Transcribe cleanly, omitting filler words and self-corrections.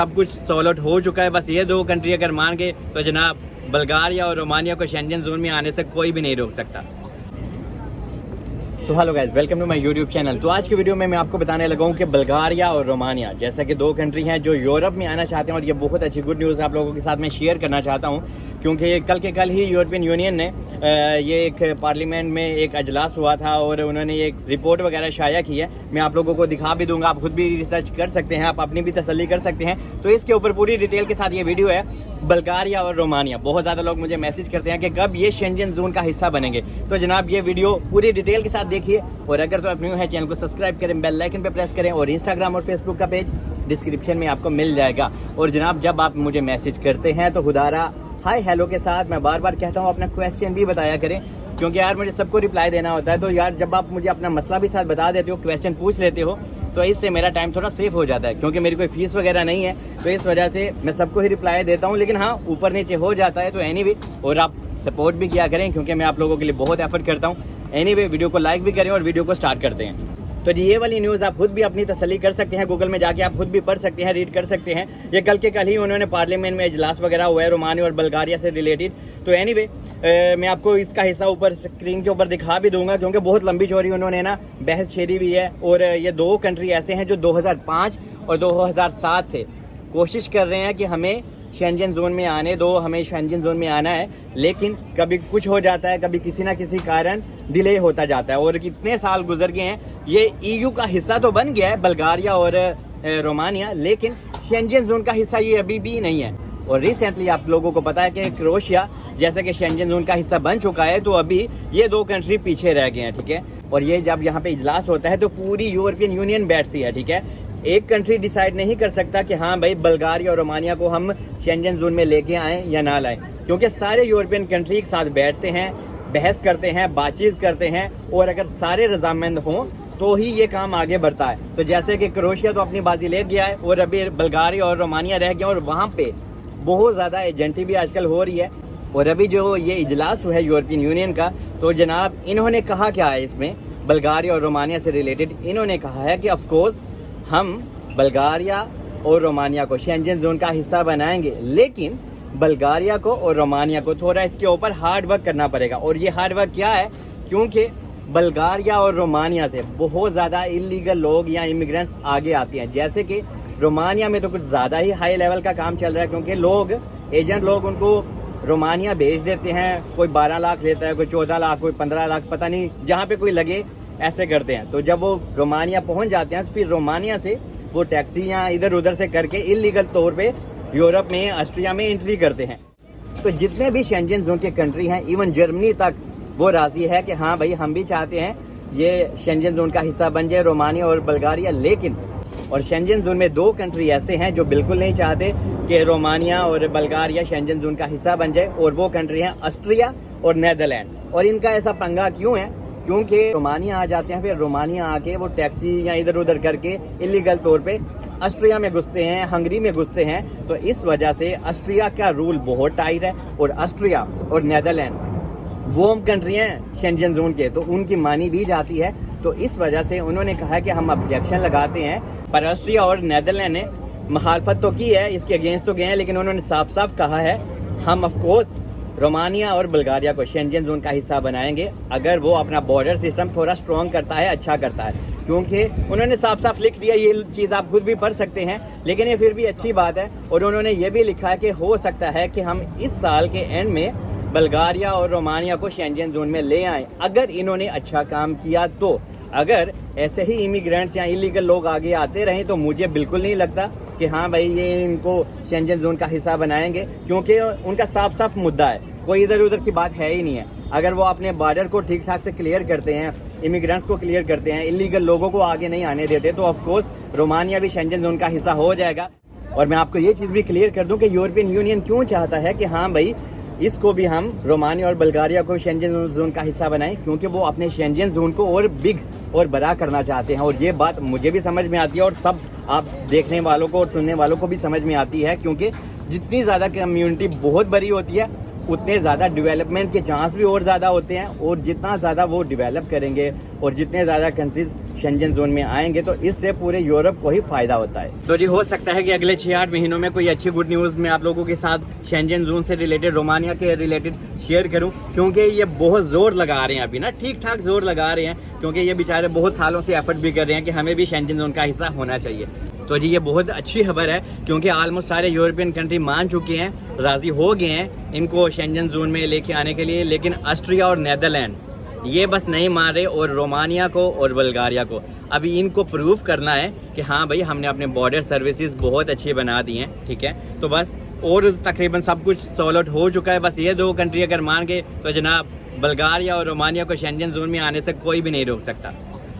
सब कुछ solve out हो चुका है। बस ये दो कंट्री अगर मान गए तो जनाब बल्गारिया और रोमानिया को शेंजन जोन में आने से कोई भी नहीं रोक सकता। So hello guys, welcome to my YouTube channel. तो आज की वीडियो में मैं आपको बताने लगा हूँ कि बल्गारिया और रोमानिया जैसा कि दो कंट्री हैं जो यूरोप में आना चाहते हैं, और ये बहुत अच्छी गुड न्यूज़ आप लोगों के साथ में शेयर करना चाहता हूँ, क्योंकि कल के कल ही यूरोपियन यूनियन ने ये एक पार्लियामेंट में एक अजलास हुआ था और उन्होंने एक रिपोर्ट वगैरह शाया की है। मैं आप लोगों को दिखा भी दूंगा, आप खुद भी रिसर्च कर सकते हैं, आप अपनी भी तसल्ली कर सकते हैं। तो इसके ऊपर पूरी डिटेल के साथ ये वीडियो है, बल्गारिया और रोमानिया। बहुत ज़्यादा लोग मुझे मैसेज करते हैं कि कब ये शेंजन जोन का हिस्सा बनेंगे। तो जनाब ये वीडियो पूरी डिटेल के साथ देखिए, और अगर तो आप न्यू है चैनल को सब्सक्राइब करें, बेल आइकन पे प्रेस करें, और इंस्टाग्राम और फेसबुक का पेज डिस्क्रिप्शन में आपको मिल जाएगा। और जनाब जब आप मुझे मैसेज करते हैं तो खुदारा हाय हेलो के साथ मैं बार बार कहता हूँ अपना क्वेश्चन भी बताया करें, क्योंकि यार मुझे सबको रिप्लाई देना होता है। तो यार जब आप मुझे अपना मसला भी साथ बता देते हो, क्वेश्चन पूछ लेते हो, तो इससे मेरा टाइम थोड़ा सेफ हो जाता है, क्योंकि मेरी कोई फीस वगैरह नहीं है। तो इस वजह से मैं सबको ही रिप्लाई देता हूँ, लेकिन हाँ ऊपर नीचे हो जाता है। तो एनीवे, और आप सपोर्ट भी किया करें, क्योंकि मैं आप लोगों के लिए बहुत एफर्ट करता हूँ। एनीवे, वीडियो को लाइक भी करें और वीडियो को स्टार्ट करते हैं। तो जी ये वाली न्यूज़ आप खुद भी अपनी तसल्ली कर सकते हैं, गूगल में जाके आप खुद भी पढ़ सकते हैं, रीड कर सकते हैं। ये कल के कल ही उन्होंने पार्लियामेंट में इजलास वगैरह हुआ है रोमानिया और बल्गारिया से रिलेटेड। तो एनीवे, मैं आपको इसका हिस्सा ऊपर स्क्रीन के ऊपर दिखा भी दूंगा, क्योंकि बहुत लंबी चौड़ी उन्होंने ना बहस छेड़ी हुई है। और ये दो कंट्री ऐसे हैं जो 2005 और 2007 से कोशिश कर रहे हैं कि हमें शेंजन जोन में आने दो, हमें शेंजन जोन में आना है, लेकिन कभी कुछ हो जाता है, कभी किसी ना किसी कारण डिले होता जाता है। और कितने साल गुजर गए हैं, ये ईयू का हिस्सा तो बन गया है बल्गारिया और रोमानिया, लेकिन शेंजन जोन का हिस्सा ये अभी भी नहीं है। और रिसेंटली आप लोगों को पता है कि क्रोएशिया जैसे कि शेंजन जोन का हिस्सा बन चुका है, तो अभी ये दो कंट्री पीछे रह गए हैं, ठीक है। और ये जब यहाँ पे इजलास होता है तो पूरी यूरोपियन यूनियन बैठती है, ठीक है। एक कंट्री डिसाइड नहीं कर सकता कि हाँ भाई बल्गारिया और रोमानिया को हम शेंजन जोन में लेके आएँ या ना लाएं, क्योंकि सारे यूरोपियन कंट्री एक साथ बैठते हैं, बहस करते हैं, बातचीत करते हैं, और अगर सारे रजामंद हों तो ही ये काम आगे बढ़ता है। तो जैसे कि क्रोएशिया तो अपनी बाजी ले गया है, और अभी बल्गारिया और रोमानिया रह गया, और वहाँ पे बहुत ज़्यादा एजेंटी भी आजकल हो रही है। और अभी जो ये इजलास हुआ है यूरोपियन यूनियन का, तो जनाब इन्होंने कहा क्या है इसमें बल्गारिया और रोमानिया से रिलेटेड, इन्होंने कहा है कि ऑफकोर्स हम बल्गारिया और रोमानिया को शेंजन जोन का हिस्सा बनाएंगे, लेकिन बल्गारिया को और रोमानिया को थोड़ा इसके ऊपर हार्ड वर्क करना पड़ेगा। और ये हार्ड वर्क क्या है, क्योंकि बल्गारिया और रोमानिया से बहुत ज़्यादा इलीगल लोग या इमिग्रेंट्स आगे आते हैं। जैसे कि रोमानिया में तो कुछ ज़्यादा ही हाई लेवल का काम चल रहा है, क्योंकि लोग एजेंट लोग उनको रोमानिया भेज देते हैं। कोई 12 लाख लेता है, कोई 14 लाख, कोई 15 लाख, पता नहीं जहाँ पे कोई लगे ऐसे करते हैं। तो जब वो रोमानिया पहुँच जाते हैं तो फिर रोमानिया से वो टैक्सी या इधर उधर से करके इलीगल तौर पे यूरोप में, ऑस्ट्रिया में एंट्री करते हैं। तो जितने भी शेंजन जोन के कंट्री हैं, इवन जर्मनी तक वो राजी है कि हाँ भाई हम भी चाहते हैं ये शेंजन जोन का हिस्सा बन जाए रोमानिया और बल्गारिया। लेकिन और शेंजन जोन में दो कंट्री ऐसे हैं जो बिल्कुल नहीं चाहते कि रोमानिया और बल्गारिया शेंजन जोन का हिस्सा बन जाए, और वो कंट्री हैं ऑस्ट्रिया और नीदरलैंड। और इनका ऐसा पंगा क्यों है, क्योंकि रोमानिया आ जाते हैं, फिर रोमानिया आके वो टैक्सी या इधर उधर करके इलीगल तौर पे ऑस्ट्रिया में घुसते हैं, हंगरी में घुसते हैं। तो इस वजह से ऑस्ट्रिया का रूल बहुत टाइट है, और ऑस्ट्रिया और नीदरलैंड वो कंट्री हैं शेंजन जोन के, तो उनकी मानी भी जाती है। तो इस वजह से उन्होंने कहा कि हम ऑब्जेक्शन लगाते हैं। पर ऑस्ट्रिया और नीदरलैंड ने मुखालफत तो की है, इसके अगेंस्ट तो गए हैं, लेकिन उन्होंने साफ साफ कहा है हम ऑफकोर्स रोमानिया और बल्गारिया को शेंजन जोन का हिस्सा बनाएंगे, अगर वो अपना बॉर्डर सिस्टम थोड़ा स्ट्रॉन्ग करता है, अच्छा करता है। क्योंकि उन्होंने साफ साफ लिख दिया, ये चीज़ आप खुद भी पढ़ सकते हैं, लेकिन ये फिर भी अच्छी बात है। और उन्होंने ये भी लिखा है कि हो सकता है कि हम इस साल के एंड में बल्गारिया और रोमानिया को शेंजन जोन में ले आएँ, अगर इन्होंने अच्छा काम किया तो। अगर ऐसे ही इमिग्रेंट्स या इलीगल लोग आगे आते रहें तो मुझे बिल्कुल नहीं लगता कि हाँ भाई ये इनको शेंजन जोन का हिस्सा बनाएंगे, क्योंकि उनका साफ साफ मुद्दा है, कोई इधर उधर की बात है ही नहीं है। अगर वो अपने बॉर्डर को ठीक ठाक से क्लियर करते हैं, इमिग्रेंट्स को क्लियर करते हैं, इलीगल लोगों को आगे नहीं आने देते, तो ऑफकोर्स रोमानिया भी शेंजन जोन का हिस्सा हो जाएगा। और मैं आपको ये चीज़ भी क्लियर कर दूं कि यूरोपियन यूनियन क्यों चाहता है कि हाँ भाई इसको भी हम रोमानिया और बल्गारिया को शेंजन जोन का हिस्सा बनाएं, क्योंकि वो अपने शेंजन जोन को और बिग और बड़ा करना चाहते हैं। और ये बात मुझे भी समझ में आती है, और सब आप देखने वालों को और सुनने वालों को भी समझ में आती है, क्योंकि जितनी ज़्यादा कम्युनिटी बहुत बड़ी होती है اتنے زیادہ ڈیولپمنٹ کے چانس بھی اور زیادہ ہوتے ہیں, اور جتنا زیادہ وہ ڈیولپ کریں گے اور جتنے زیادہ کنٹریز شینجن زون میں آئیں گے تو اس سے پورے یورپ کو ہی فائدہ ہوتا ہے. تو جی ہو سکتا ہے کہ اگلے 6-8 مہینوں میں کوئی اچھی گڈ نیوز میں آپ لوگوں کے ساتھ شینجن زون سے ریلیٹڈ, رومانیہ کے ریلیٹڈ شیئر کروں, کیونکہ یہ بہت زور لگا رہے ہیں ابھی نا, ٹھیک ٹھاک زور لگا رہے ہیں, کیونکہ یہ بیچارے بہت سالوں سے ایفرٹ بھی کر رہے ہیں کہ ہمیں بھی شینجن زون کا حصہ ہونا چاہیے. تو جی یہ بہت اچھی خبر ہے, کیونکہ آلموسٹ سارے یورپین کنٹری مان چکے ہیں, راضی ہو گئے ہیں ان کو شینجن زون میں لے کے آنے کے لیے, لیکن آسٹریا اور نیدرلینڈ یہ بس نہیں مان رہے, اور رومانیہ کو اور بلغاریہ کو ابھی ان کو پروف کرنا ہے کہ ہاں بھائی ہم نے اپنے بارڈر سروسز بہت اچھی بنا دی ہیں, ٹھیک ہے. تو بس اور تقریباً سب کچھ سولٹ آؤٹ ہو چکا ہے, بس یہ 2 کنٹری اگر مان گئے تو جناب بلغاریہ اور رومانیہ کو شینجن زون میں آنے سے کوئی بھی نہیں روک سکتا.